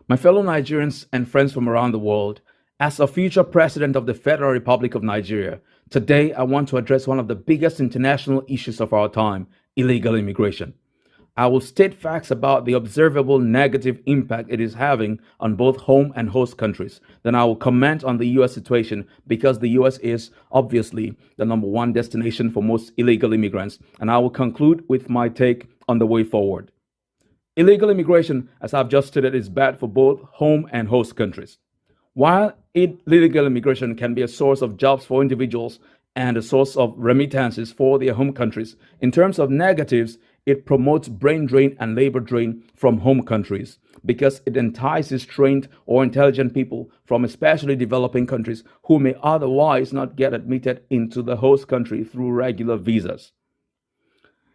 My fellow Nigerians and friends from around the world, as a future president of the Federal Republic of Nigeria, today I want to address one of the biggest international issues of our time: illegal immigration. I will state facts about the observable negative impact it is having on both home and host countries. Then I will comment on the US situation because the US is obviously the number one destination for most illegal immigrants. And I will conclude with my take on the way forward. Illegal immigration, as I've just stated, is bad for both home and host countries. While illegal immigration can be a source of jobs for individuals and a source of remittances for their home countries, in terms of negatives, it promotes brain drain and labor drain from home countries because it entices trained or intelligent people from especially developing countries who may otherwise not get admitted into the host country through regular visas.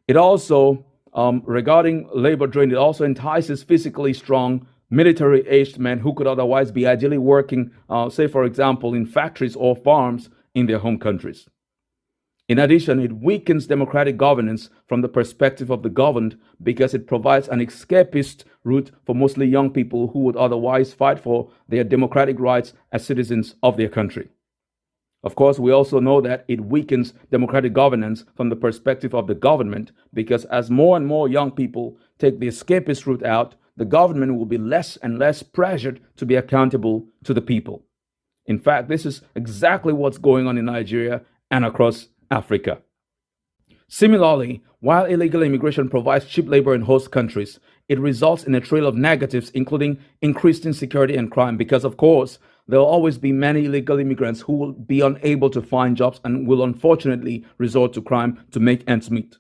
It also, regarding labor drain, it also entices physically strong, military aged men who could otherwise be ideally working, say, for example, in factories or farms in their home countries. In addition, it weakens democratic governance from the perspective of the governed because it provides an escapist route for mostly young people who would otherwise fight for their democratic rights as citizens of their country. Of course, we also know that it weakens democratic governance from the perspective of the government because as more and more young people take the escapist route out, the government will be less and less pressured to be accountable to the people. In fact, this is exactly what's going on in Nigeria and across Africa. Similarly, while illegal immigration provides cheap labor in host countries, it results in a trail of negatives, including increased insecurity and crime, because, of course, there will always be many illegal immigrants who will be unable to find jobs and will unfortunately resort to crime to make ends meet.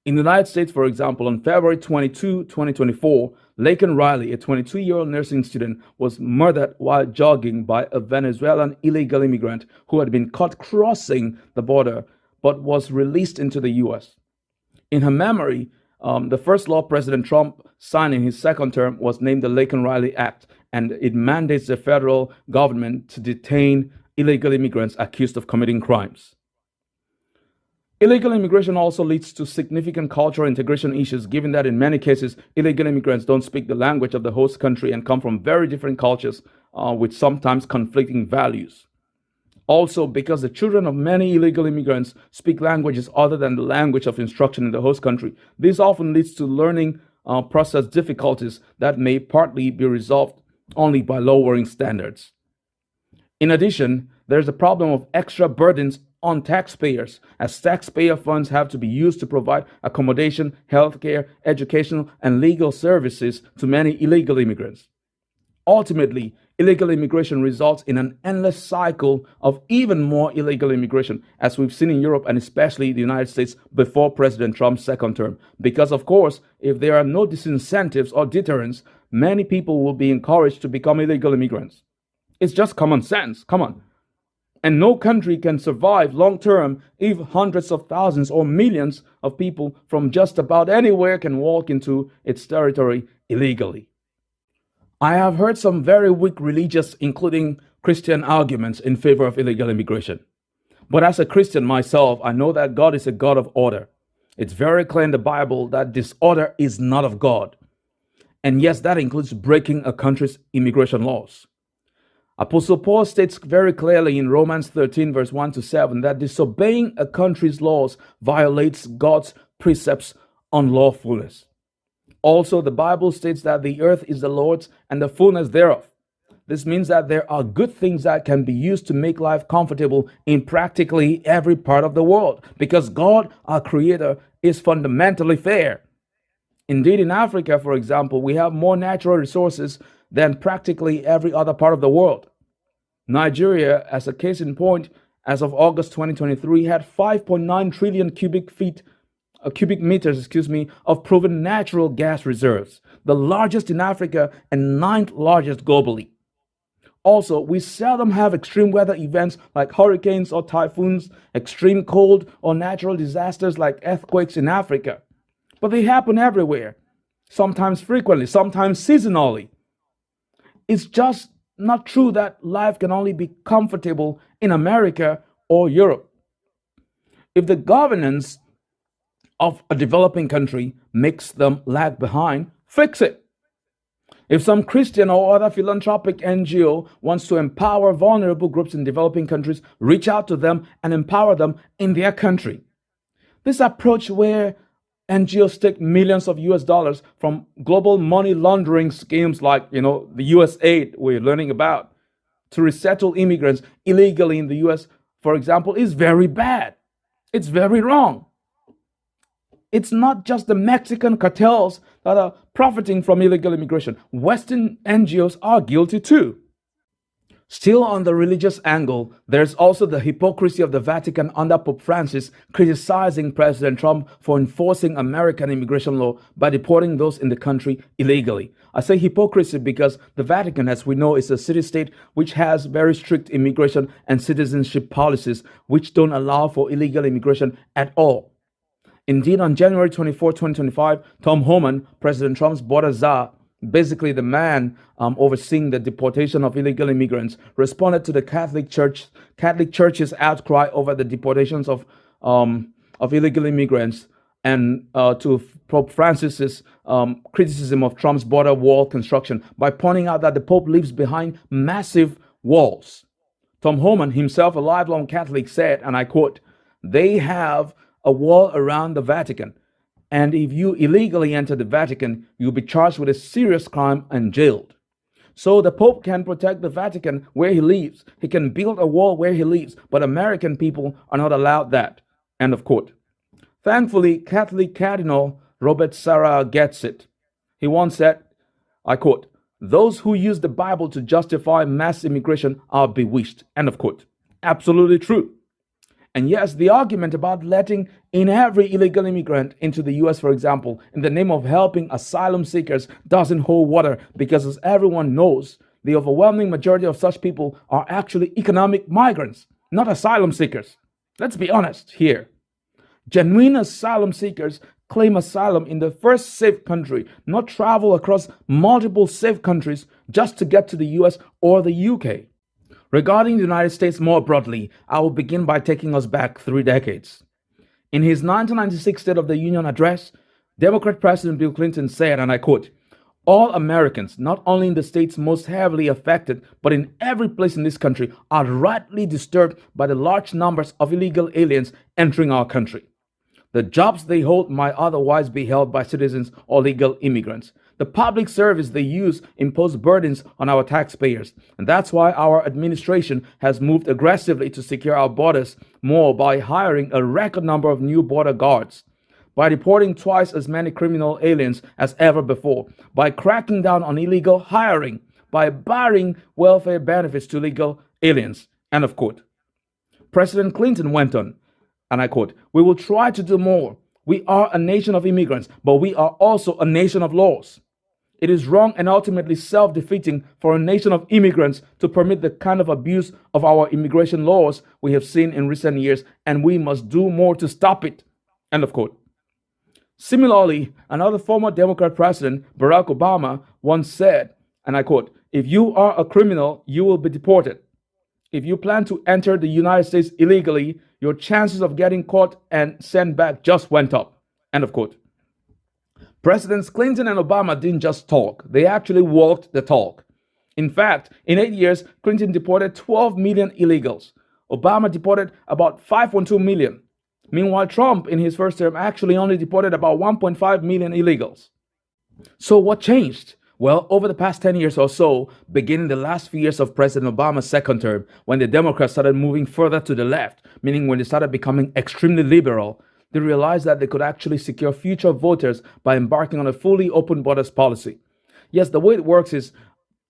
In the United States, for example, on February 22, 2024, Laken Riley, a 22-year-old nursing student, was murdered while jogging by a Venezuelan illegal immigrant who had been caught crossing the border but was released into the U.S. In her memory, the first law President Trump signed in his second term was named the Laken Riley Act, and it mandates the federal government to detain illegal immigrants accused of committing crimes. Illegal immigration also leads to significant cultural integration issues, given that in many cases, illegal immigrants don't speak the language of the host country and come from very different cultures with sometimes conflicting values. Also, because the children of many illegal immigrants speak languages other than the language of instruction in the host country, this often leads to learning process difficulties that may partly be resolved only by lowering standards. In addition, there's a problem of extra burdens on taxpayers, as taxpayer funds have to be used to provide accommodation, healthcare, educational, and legal services to many illegal immigrants. Ultimately, illegal immigration results in an endless cycle of even more illegal immigration, as we've seen in Europe and especially the United States before President Trump's second term. Because, of course, if there are no disincentives or deterrents, many people will be encouraged to become illegal immigrants. It's just common sense. Come on. And no country can survive long term if hundreds of thousands or millions of people from just about anywhere can walk into its territory illegally. I have heard some very weak religious, including Christian, arguments in favor of illegal immigration. But as a Christian myself, I know that God is a God of order. It's very clear in the Bible that disorder is not of God. And yes, that includes breaking a country's immigration laws. Apostle Paul states very clearly in Romans 13, verse 1 to 7, that disobeying a country's laws violates God's precepts on lawfulness. Also, the Bible states that the earth is the Lord's and the fullness thereof. This means that there are good things that can be used to make life comfortable in practically every part of the world, because God, our Creator, is fundamentally fair. Indeed, in Africa, for example, we have more natural resources than practically every other part of the world. Nigeria, as a case in point, as of August 2023, had 5.9 trillion cubic meters of proven natural gas reserves, the largest in Africa and ninth largest globally. Also, we seldom have extreme weather events like hurricanes or typhoons, extreme cold, or natural disasters like earthquakes in Africa. But they happen everywhere, sometimes frequently, sometimes seasonally. It's just not true that life can only be comfortable in America or Europe. If the governance of a developing country makes them lag behind, fix it. If some Christian or other philanthropic NGO wants to empower vulnerable groups in developing countries, reach out to them and empower them in their country. This approach where NGOs take millions of US dollars from global money laundering schemes like, the USAID we're learning about to resettle immigrants illegally in the US, for example, is very bad. It's very wrong. It's not just the Mexican cartels that are profiting from illegal immigration. Western NGOs are guilty too. Still on the religious angle, there's also the hypocrisy of the Vatican under Pope Francis criticizing President Trump for enforcing American immigration law by deporting those in the country illegally. I say hypocrisy because the Vatican, as we know, is a city-state which has very strict immigration and citizenship policies which don't allow for illegal immigration at all. Indeed, on January 24, 2025, Tom Homan, President Trump's border czar, basically the man overseeing the deportation of illegal immigrants, responded to the Catholic Church's outcry over the deportations of illegal immigrants and to Pope Francis's criticism of Trump's border wall construction by pointing out that the Pope leaves behind massive walls. Tom Homan, himself a lifelong Catholic, said, and I quote, "They have a wall around the Vatican. And if you illegally enter the Vatican, you'll be charged with a serious crime and jailed. So the Pope can protect the Vatican where he lives. He can build a wall where he lives, but American people are not allowed that." End of quote. Thankfully, Catholic Cardinal Robert Sarah gets it. He once said, I quote, "Those who use the Bible to justify mass immigration are bewitched." End of quote. Absolutely true. And yes, the argument about letting in every illegal immigrant into the US, for example, in the name of helping asylum seekers doesn't hold water because, as everyone knows, the overwhelming majority of such people are actually economic migrants, not asylum seekers. Let's be honest here. Genuine asylum seekers claim asylum in the first safe country, not travel across multiple safe countries just to get to the US or the UK. Regarding the United States more broadly, I will begin by taking us back 3 decades. In his 1996 State of the Union address, Democrat President Bill Clinton said, and I quote, "All Americans, not only in the states most heavily affected, but in every place in this country, are rightly disturbed by the large numbers of illegal aliens entering our country. The jobs they hold might otherwise be held by citizens or legal immigrants. The public service they use impose burdens on our taxpayers. And that's why our administration has moved aggressively to secure our borders more by hiring a record number of new border guards, by deporting twice as many criminal aliens as ever before, by cracking down on illegal hiring, by barring welfare benefits to legal aliens." End of quote. President Clinton went on, and I quote, "We will try to do more. We are a nation of immigrants, but we are also a nation of laws. It is wrong and ultimately self-defeating for a nation of immigrants to permit the kind of abuse of our immigration laws we have seen in recent years, and we must do more to stop it." End of quote. Similarly, another former Democrat president, Barack Obama, once said, and I quote, "If you are a criminal, you will be deported. If you plan to enter the United States illegally, your chances of getting caught and sent back just went up." End of quote. Presidents Clinton and Obama didn't just talk, they actually walked the talk. In fact, in 8 years, Clinton deported 12 million illegals. Obama deported about 5.2 million. Meanwhile, Trump, in his first term, actually only deported about 1.5 million illegals. So what changed? Well, over the past 10 years or so, beginning the last few years of President Obama's second term, when the Democrats started moving further to the left, meaning when they started becoming extremely liberal, they realized that they could actually secure future voters by embarking on a fully open borders policy. Yes, the way it works is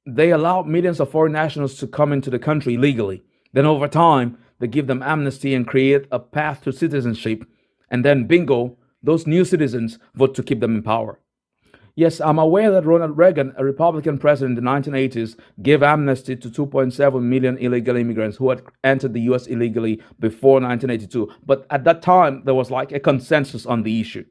they allow millions of foreign nationals to come into the country legally. Then over time, they give them amnesty and create a path to citizenship. And then bingo, those new citizens vote to keep them in power. Yes, I'm aware that Ronald Reagan, a Republican president in the 1980s, gave amnesty to 2.7 million illegal immigrants who had entered the US illegally before 1982. But at that time, there was like a consensus on the issue.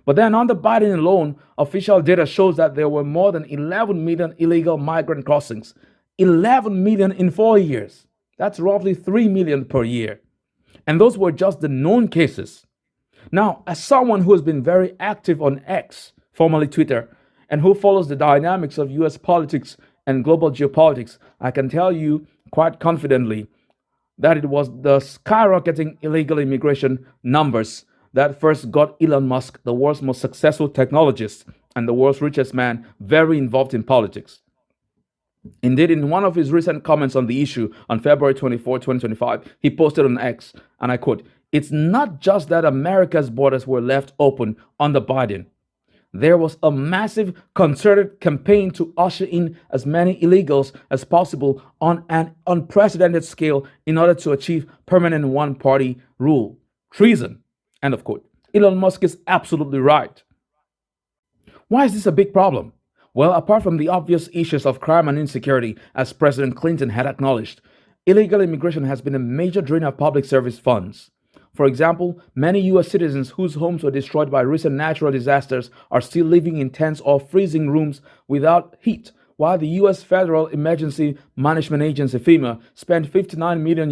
But then under Biden alone, official data shows that there were more than 11 million illegal migrant crossings. 11 million in 4 years. That's roughly 3 million per year. And those were just the known cases. Now, as someone who has been very active on X, formerly Twitter, and who follows the dynamics of US politics and global geopolitics, I can tell you quite confidently that it was the skyrocketing illegal immigration numbers that first got Elon Musk, the world's most successful technologist and the world's richest man, very involved in politics. Indeed, in one of his recent comments on the issue on February 24, 2025, he posted on X, and I quote, "It's not just that America's borders were left open under Biden. There was a massive concerted campaign to usher in as many illegals as possible on an unprecedented scale in order to achieve permanent one-party rule. Treason." End of quote. Elon Musk is absolutely right. Why is this a big problem? Well, apart from the obvious issues of crime and insecurity, as President Clinton had acknowledged, illegal immigration has been a major drain of public service funds. For example, many U.S. citizens whose homes were destroyed by recent natural disasters are still living in tents or freezing rooms without heat, while the U.S. Federal Emergency Management Agency FEMA spent $59 million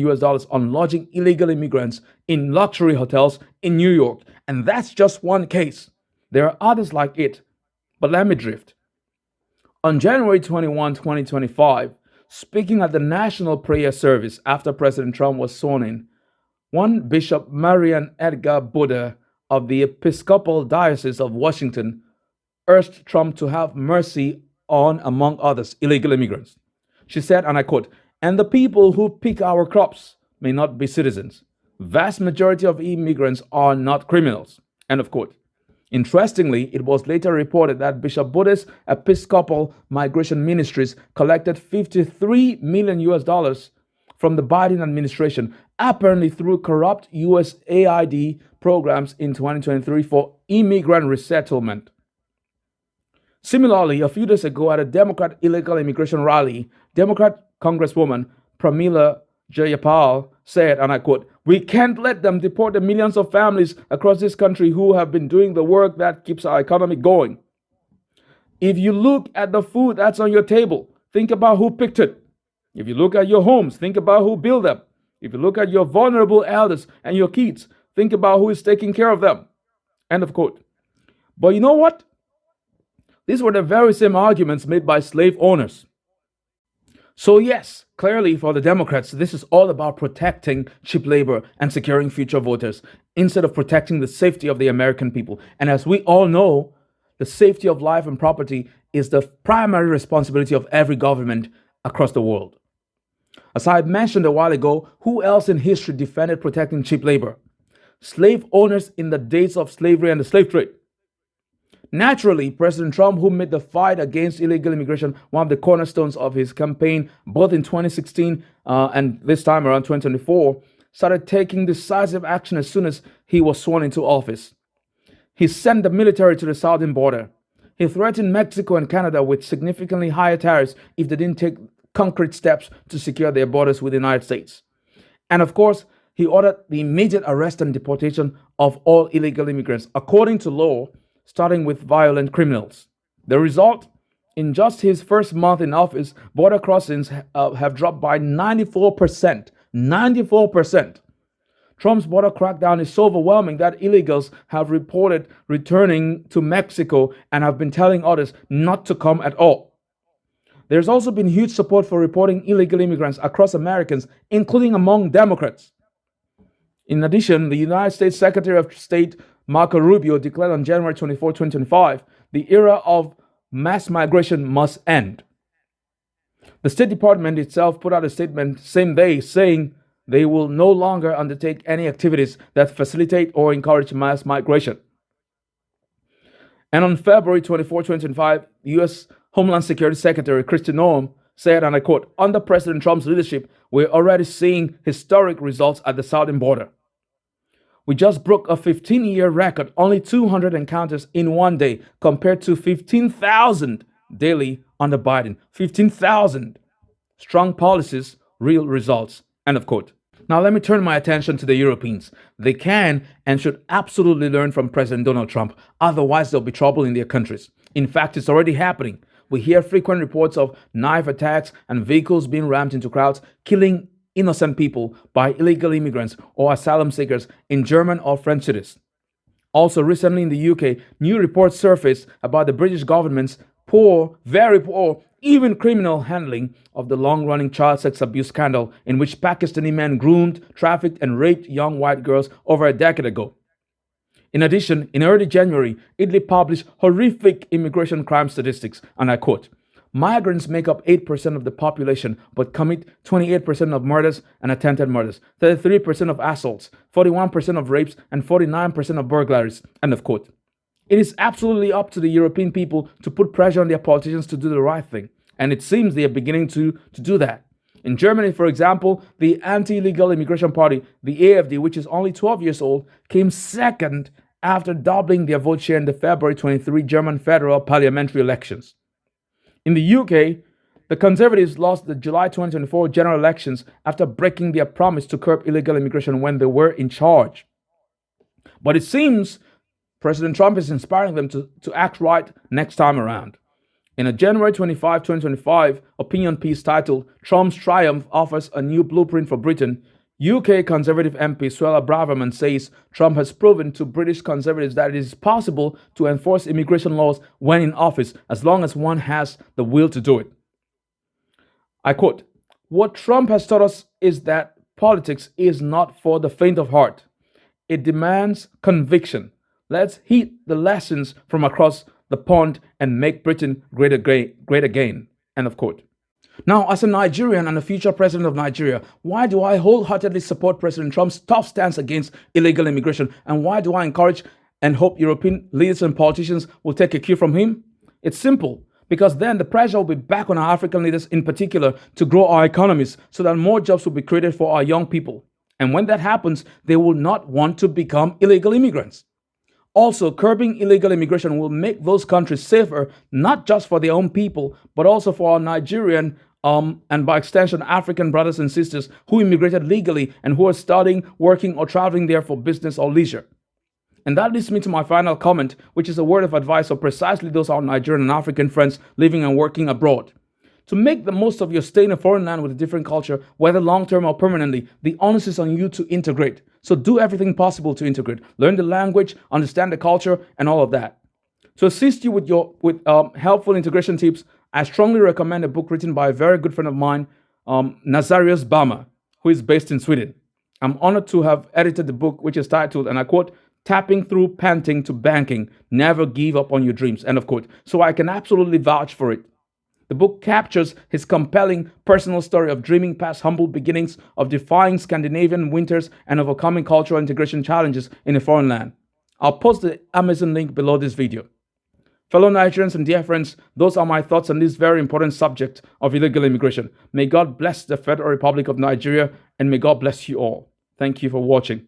on lodging illegal immigrants in luxury hotels in New York. And that's just one case. There are others like it. But let me drift. On January 21, 2025, speaking at the National Prayer Service after President Trump was sworn in, one Bishop Marian Edgar Buddha of the Episcopal Diocese of Washington urged Trump to have mercy on, among others, illegal immigrants. She said, and I quote, "And the people who pick our crops may not be citizens. Vast majority of immigrants are not criminals." End of quote. Interestingly, it was later reported that Bishop Buddha's Episcopal Migration Ministries collected $53 million from the Biden administration, apparently through corrupt USAID programs in 2023 for immigrant resettlement. Similarly, a few days ago at a Democrat illegal immigration rally, Democrat Congresswoman Pramila Jayapal said, and I quote, "We can't let them deport the millions of families across this country who have been doing the work that keeps our economy going. If you look at the food that's on your table, think about who picked it. If you look at your homes, think about who built them. If you look at your vulnerable elders and your kids, think about who is taking care of them." End of quote. But you know what? These were the very same arguments made by slave owners. So yes, clearly for the Democrats, this is all about protecting cheap labor and securing future voters instead of protecting the safety of the American people. And as we all know, the safety of life and property is the primary responsibility of every government across the world. As I mentioned a while ago, who else in history defended protecting cheap labor? Slave owners in the days of slavery and the slave trade. Naturally, President Trump, who made the fight against illegal immigration one of the cornerstones of his campaign, both in 2016 and this time around 2024, started taking decisive action as soon as he was sworn into office. He sent the military to the southern border. He threatened Mexico and Canada with significantly higher tariffs if they didn't take concrete steps to secure their borders with the United States. And of course, he ordered the immediate arrest and deportation of all illegal immigrants, according to law, starting with violent criminals. The result? In just his first month in office, border crossings have dropped by 94%. 94%. Trump's border crackdown is so overwhelming that illegals have reported returning to Mexico and have been telling others not to come at all. There's also been huge support for reporting illegal immigrants across Americans, including among Democrats. In addition, the United States Secretary of State Marco Rubio declared on January 24, 2025, the era of mass migration must end. The State Department itself put out a statement same day saying they will no longer undertake any activities that facilitate or encourage mass migration. And on February 24, 2025, the U.S. Homeland Security Secretary Kristi Noem said, and I quote, "Under President Trump's leadership, we're already seeing historic results at the southern border. We just broke a 15-year record, only 200 encounters in one day, compared to 15,000 daily under Biden. 15,000. Strong policies, real results." End of quote. Now let me turn my attention to the Europeans. They can and should absolutely learn from President Donald Trump. Otherwise, there'll be trouble in their countries. In fact, it's already happening. We hear frequent reports of knife attacks and vehicles being rammed into crowds, killing innocent people by illegal immigrants or asylum seekers in German or French cities. Also, recently in the UK, new reports surfaced about the British government's poor, very poor, even criminal handling of the long-running child sex abuse scandal in which Pakistani men groomed, trafficked, and raped young white girls over a decade ago. In addition, in early January, Italy published horrific immigration crime statistics, and I quote, "Migrants make up 8% of the population but commit 28% of murders and attempted murders, 33% of assaults, 41% of rapes, and 49% of burglaries." End of quote. It is absolutely up to the European people to put pressure on their politicians to do the right thing, and it seems they are beginning to do that. In Germany, for example, the anti-illegal immigration party, the AfD, which is only 12 years old, came second after doubling their vote share in the February 23 German federal parliamentary elections. In the UK, the Conservatives lost the July 2024 general elections after breaking their promise to curb illegal immigration when they were in charge. But it seems President Trump is inspiring them to act right next time around. In a January 25, 2025 opinion piece titled "Trump's Triumph Offers a New Blueprint for Britain," UK Conservative MP Suella Braverman says Trump has proven to British Conservatives that it is possible to enforce immigration laws when in office as long as one has the will to do it. I quote, "What Trump has taught us is that politics is not for the faint of heart. It demands conviction. Let's heed the lessons from across the pond and make Britain great again." End of quote. Now, as a Nigerian and a future president of Nigeria, why do I wholeheartedly support President Trump's tough stance against illegal immigration? And why do I encourage and hope European leaders and politicians will take a cue from him? It's simple. Because then the pressure will be back on our African leaders in particular to grow our economies so that more jobs will be created for our young people. And when that happens, they will not want to become illegal immigrants. Also, curbing illegal immigration will make those countries safer, not just for their own people, but also for our Nigerian and by extension, African brothers and sisters who immigrated legally and who are studying, working, or traveling there for business or leisure. And that leads me to my final comment, which is a word of advice for precisely those our Nigerian and African friends living and working abroad. To make the most of your stay in a foreign land with a different culture, whether long-term or permanently, the onus is on you to integrate. So do everything possible to integrate. Learn the language, understand the culture, and all of that. To assist you with helpful integration tips, I strongly recommend a book written by a very good friend of mine, Nazarius Bama, who is based in Sweden. I'm honored to have edited the book, which is titled, and I quote, "Tapping Through Panting to Banking, Never Give Up on Your Dreams," end of quote. So I can absolutely vouch for it. The book captures his compelling personal story of dreaming past humble beginnings, of defying Scandinavian winters, and overcoming cultural integration challenges in a foreign land. I'll post the Amazon link below this video. Fellow Nigerians and dear friends, those are my thoughts on this very important subject of illegal immigration. May God bless the Federal Republic of Nigeria, and may God bless you all. Thank you for watching.